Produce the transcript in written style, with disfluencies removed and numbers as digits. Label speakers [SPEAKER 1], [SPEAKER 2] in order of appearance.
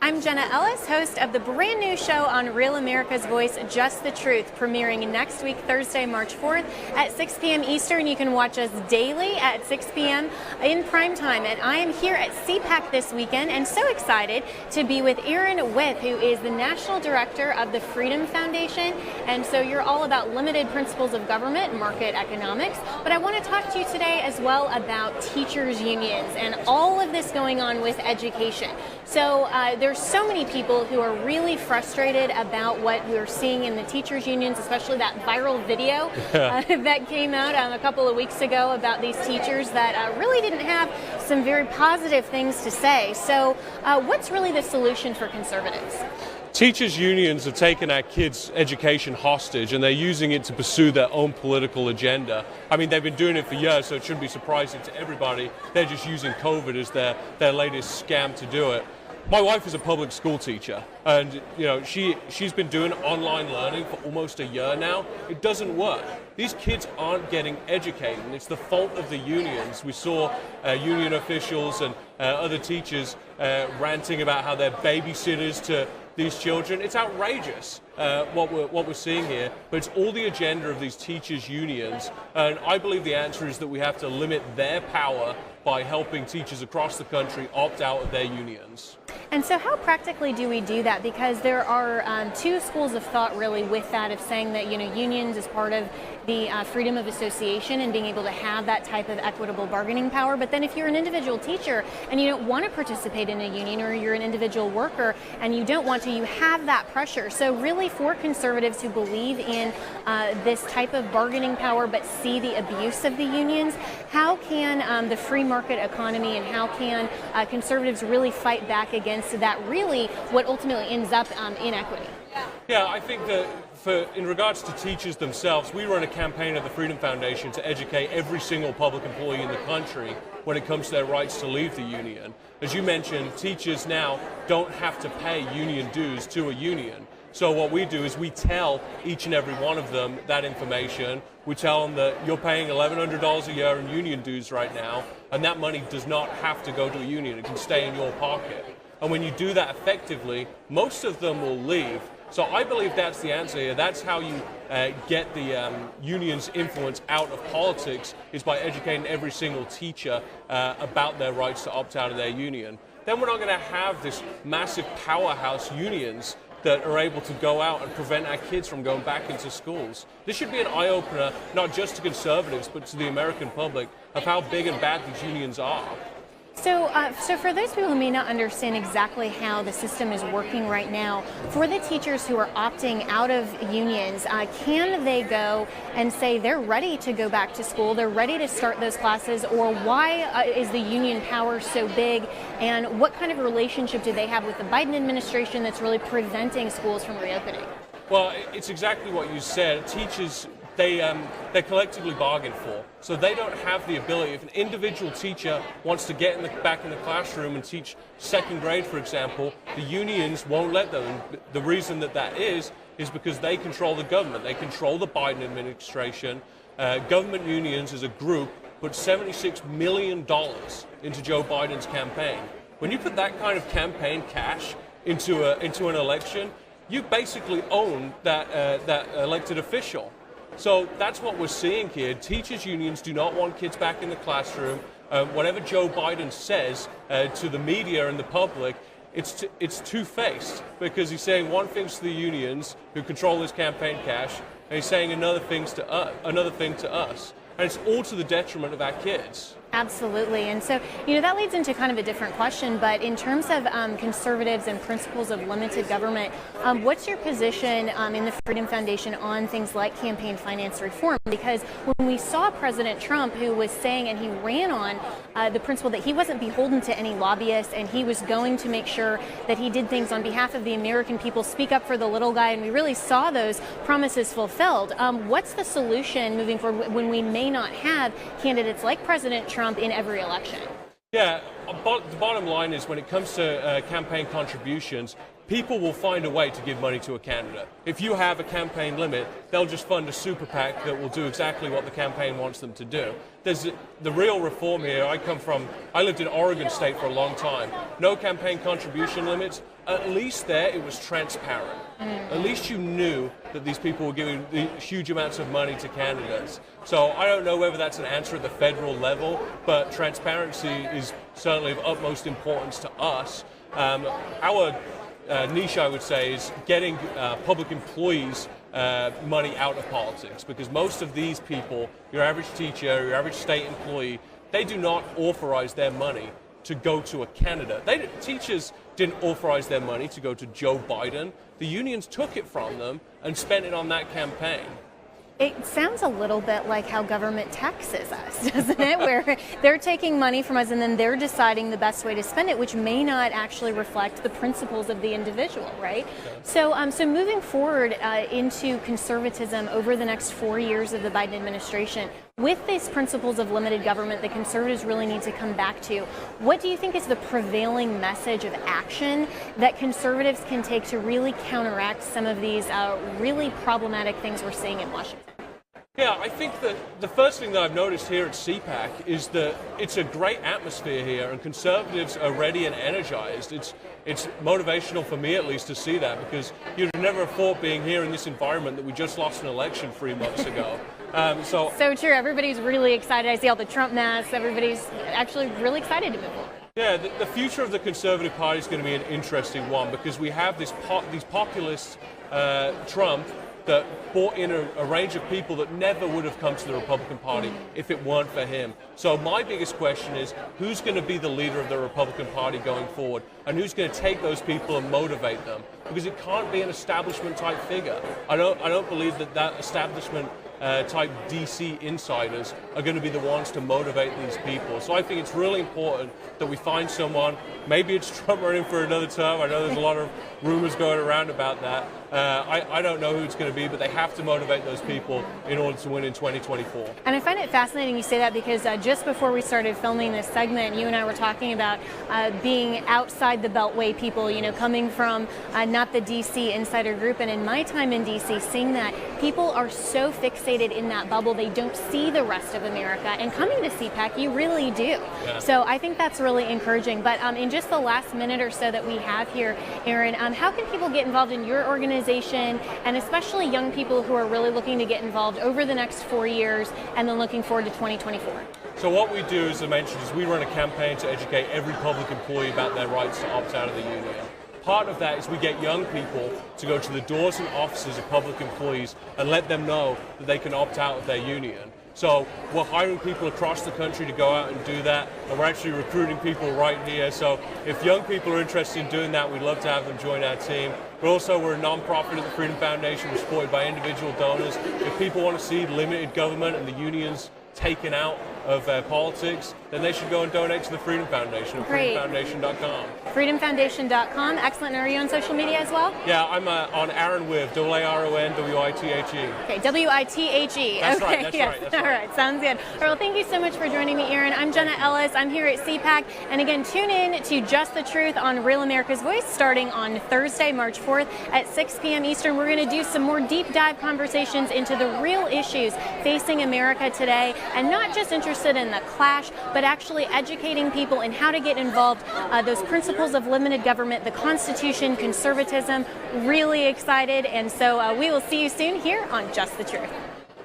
[SPEAKER 1] I'm Jenna Ellis, host of the brand new show on Real America's Voice, Just the Truth, premiering next week, Thursday, March 4th at 6 p.m. Eastern. You can watch us daily at 6 p.m. in prime time. And I am here at CPAC this weekend and so excited to be with Erin With, who is the National Director of the Freedom Foundation. And so you're all about limited principles of government, market economics. But I want to talk to you today as well about teachers' unions and all of this going on with education. So there's so many people who are really frustrated about what we're seeing in the teachers' unions, especially that viral video that came out a couple of weeks ago about these teachers that really didn't have some very positive things to say. So what's really the solution for conservatives?
[SPEAKER 2] Teachers' unions have taken our kids' education hostage and they're using it to pursue their own political agenda. I mean, they've been doing it for years, so it shouldn't be surprising to everybody. They're just using COVID as their latest scam to do it. My wife is a public school teacher, and she's been doing online learning for almost a year now. It doesn't work. These kids aren't getting educated, and it's the fault of the unions. We saw union officials and other teachers ranting about how they're babysitters to these children. It's outrageous what we're seeing here, but it's all the agenda of these teachers' unions, and I believe the answer is that we have to limit their power by helping teachers across the country opt out of their unions.
[SPEAKER 1] And so how practically do we do that? Because there are two schools of thought really with that, of saying that unions is part of the freedom of association and being able to have that type of equitable bargaining power. But then if you're an individual teacher and you don't want to participate in a union, or you're an individual worker and you don't want to, you have that pressure. So really, for conservatives who believe in this type of bargaining power but see the abuse of the unions, how can the free market economy and how can conservatives really fight back against that, really what ultimately ends up inequity?
[SPEAKER 2] Yeah, I think that in regards to teachers themselves, we run a campaign at the Freedom Foundation to educate every single public employee in the country when it comes to their rights to leave the union. As you mentioned, teachers now don't have to pay union dues to a union. So what we do is we tell each and every one of them that information. We tell them that you're paying $1,100 a year in union dues right now, and that money does not have to go to a union. It can stay in your pocket. And when you do that effectively, most of them will leave. So I believe that's the answer here. That's how you get the union's influence out of politics, is by educating every single teacher about their rights to opt out of their union. Then we're not going to have this massive powerhouse unions that are able to go out and prevent our kids from going back into schools. This should be an eye-opener, not just to conservatives, but to the American public, of how big and bad these unions are.
[SPEAKER 1] So for those people who may not understand exactly how the system is working right now, for the teachers who are opting out of unions, can they go and say they're ready to go back to school, they're ready to start those classes, or why is the union power so big, and what kind of relationship do they have with the Biden administration that's really preventing schools from reopening?
[SPEAKER 2] Well, it's exactly what you said. Teachers, they collectively bargain for. So they don't have the ability. If an individual teacher wants to get back in the classroom and teach second grade, for example, the unions won't let them. And the reason that is because they control the government. They control the Biden administration. Government unions as a group put $76 million into Joe Biden's campaign. When you put that kind of campaign cash into an election, you basically own that elected official. So that's what we're seeing here. Teachers' unions do not want kids back in the classroom. Whatever Joe Biden says to the media and the public, it's two-faced, because he's saying one thing to the unions who control his campaign cash, and he's saying another thing to us. And it's all to the detriment of our kids.
[SPEAKER 1] Absolutely. And so, that leads into kind of a different question, but in terms of conservatives and principles of limited government, what's your position in the Freedom Foundation on things like campaign finance reform? Because when we saw President Trump, who was saying, and he ran on the principle that he wasn't beholden to any lobbyists, and he was going to make sure that he did things on behalf of the American people, speak up for the little guy, and we really saw those promises fulfilled. What's the solution moving forward when we may not have candidates like President Trump in every election?
[SPEAKER 2] Yeah, the bottom line is when it comes to campaign contributions, people will find a way to give money to a candidate. If you have a campaign limit, they'll just fund a super PAC that will do exactly what the campaign wants them to do. There's the real reform here. I lived in Oregon State for a long time. No campaign contribution limits. At least there it was transparent. At least you knew that these people were giving huge amounts of money to candidates. So I don't know whether that's an answer at the federal level, but transparency is certainly of utmost importance to us. Our niche, I would say, is getting public employees money out of politics, because most of these people, your average teacher, your average state employee, they do not authorize their money to go to a candidate. Teachers didn't authorize their money to go to Joe Biden. The unions took it from them and spent it on that campaign.
[SPEAKER 1] It sounds a little bit like how government taxes us, doesn't it? Where they're taking money from us and then they're deciding the best way to spend it, which may not actually reflect the principles of the individual, right? Okay. So moving forward into conservatism over the next 4 years of the Biden administration, with these principles of limited government that conservatives really need to come back to, what do you think is the prevailing message of action that conservatives can take to really counteract some of these really problematic things we're seeing in Washington?
[SPEAKER 2] Yeah, I think that the first thing that I've noticed here at CPAC is that it's a great atmosphere here, and conservatives are ready and energized. It's motivational for me, at least, to see that, because you'd never have thought, being here in this environment, that we just lost an election 3 months ago. So
[SPEAKER 1] true. Everybody's really excited. I see all the Trump masks. Everybody's actually really excited to move forward.
[SPEAKER 2] Yeah, the future of the Conservative Party is going to be an interesting one, because we have these populist Trump that brought in a range of people that never would have come to the Republican Party if it weren't for him. So my biggest question is, who's going to be the leader of the Republican Party going forward? And who's going to take those people and motivate them? Because it can't be an establishment type figure. I don't believe that establishment type DC insiders are going to be the ones to motivate these people. So I think it's really important that we find someone. Maybe it's Trump running for another term. I know there's a lot of rumors going around about that. I don't know who it's going to be, but they have to motivate those people in order to win in 2024. And
[SPEAKER 1] I find it fascinating you say that, because just before we started filming this segment, you and I were talking about being outside the Beltway people, coming from not the DC insider group. And in my time in DC, seeing that people are so fixated in that bubble, they don't see the rest of America. And coming to CPAC, you really do. Yeah. So I think that's really encouraging. But in just the last minute or so that we have here, Aaron, how can people get involved in your organization, and especially young people who are really looking to get involved over the next 4 years and then looking forward to 2024?
[SPEAKER 2] So what we do, as I mentioned, is we run a campaign to educate every public employee about their rights to opt out of the union. Part of that is we get young people to go to the doors and offices of public employees and let them know that they can opt out of their union. So we're hiring people across the country to go out and do that, and we're actually recruiting people right here. So if young people are interested in doing that, we'd love to have them join our team. But also, we're a non-profit at the Freedom Foundation. We're supported by individual donors. If people want to see limited government and the unions taken out of politics, then they should go and donate to the Freedom Foundation at freedomfoundation.com.
[SPEAKER 1] Freedomfoundation.com. Excellent. And are you on social media as well?
[SPEAKER 2] Yeah, I'm on Aaron With, AaronWithe.
[SPEAKER 1] Okay, W-I-T-H-E.
[SPEAKER 2] That's
[SPEAKER 1] okay,
[SPEAKER 2] right, that's
[SPEAKER 1] yes.
[SPEAKER 2] right. That's
[SPEAKER 1] all
[SPEAKER 2] right.
[SPEAKER 1] right, sounds good. All right, well, thank you so much for joining me, Aaron. I'm Jenna Ellis. I'm here at CPAC. And again, tune in to Just the Truth on Real America's Voice starting on Thursday, March 4th at 6 p.m. Eastern. We're going to do some more deep dive conversations into the real issues facing America today, and not just interested in the clash, but actually educating people in how to get involved, those principles of limited government, the Constitution, conservatism. Really excited, and so we will see you soon here on Just the Truth.